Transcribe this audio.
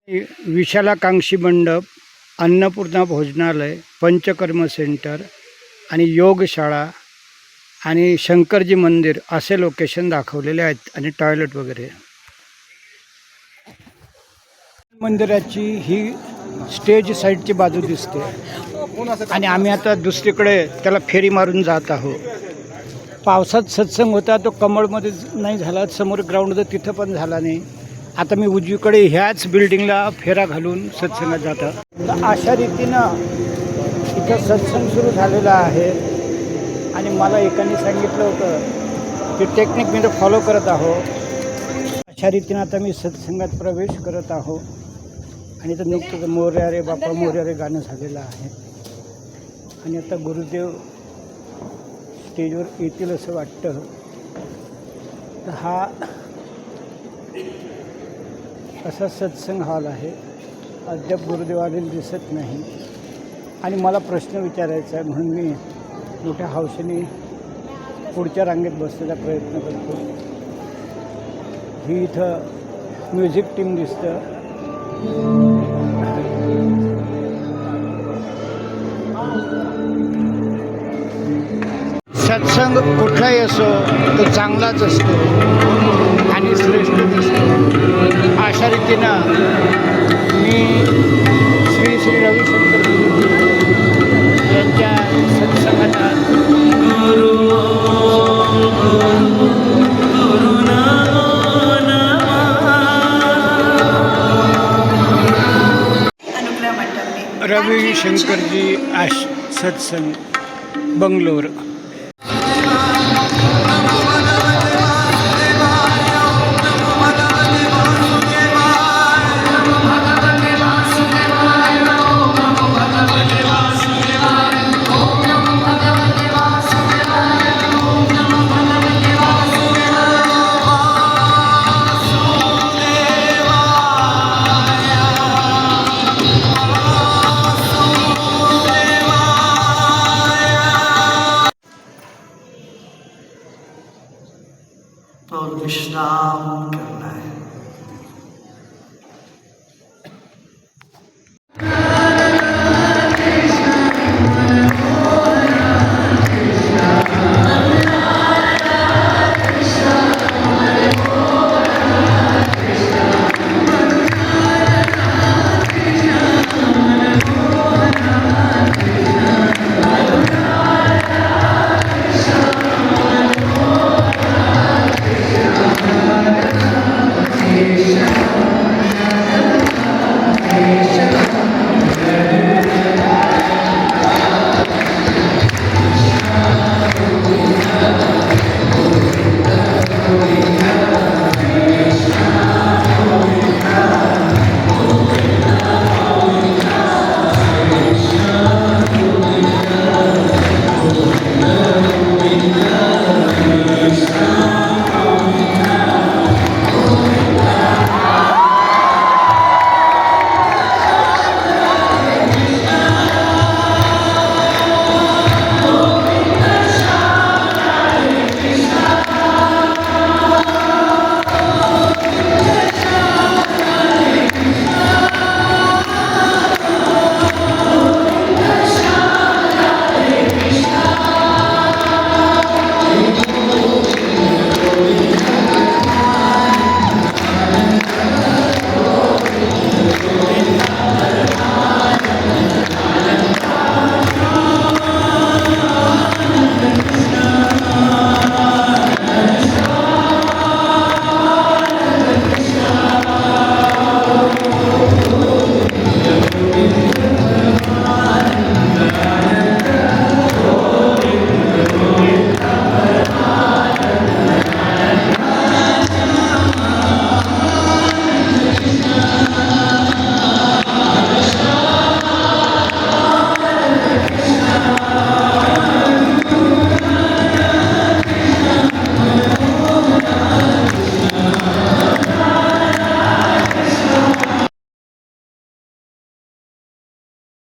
विशालाकांक्षी मंडप, अन्नपूर्णा भोजनालय, पंचकर्म सेंटर आणि योगशाळा आणि शंकरजी मंदिर असे लोकेशन दाखवलेले आहेत आणि टॉयलेट वगैरे. मंदिराची ही स्टेज साईडची बाजू दिसते आणि आम्ही आता दुसरीकडे त्याला फेरी मारून जात आहोत. पावसात सत्संग होता तो कमळमध्ये नाही झाला, समोर ग्राउंड तिथं पण झाला नाही. आता मी उजवीकडे ह्याच बिल्डिंगला फेरा घालून सत्संगात जातात. तर अशा रीतीनं इथं सत्संग सुरू झालेला आहे आणि मला एकाने सांगितलं होतं की टेक्निक मी तर फॉलो करत आहोत. अशा रीतीनं आता मी सत्संगात प्रवेश करत आहो आणि इथं नुकतंच मोरया रे बापा मोरया रे गाणं झालेलं आहे आणि आता गुरुदेव स्टेजवर येतील असं वाटतं. तर हा असा सत्संग हॉल आहे. अद्याप गुरुदेव आलेले दिसत नाही आणि मला प्रश्न विचारायचा आहे म्हणून मी मोठ्या हौसेने पुढच्या रांगेत बसण्याचा प्रयत्न करतो. ही इथं म्युझिक टीम दिसतं. सत्संग कुठलाही असो तो चांगलाच असतो आणि श्रेष्ठ असतो. अशा रीतीनं मी श्री श्री रविशंकर यांच्या सत्संगात रविशंकरजी सत्संग बंगलोर. तो विश्राम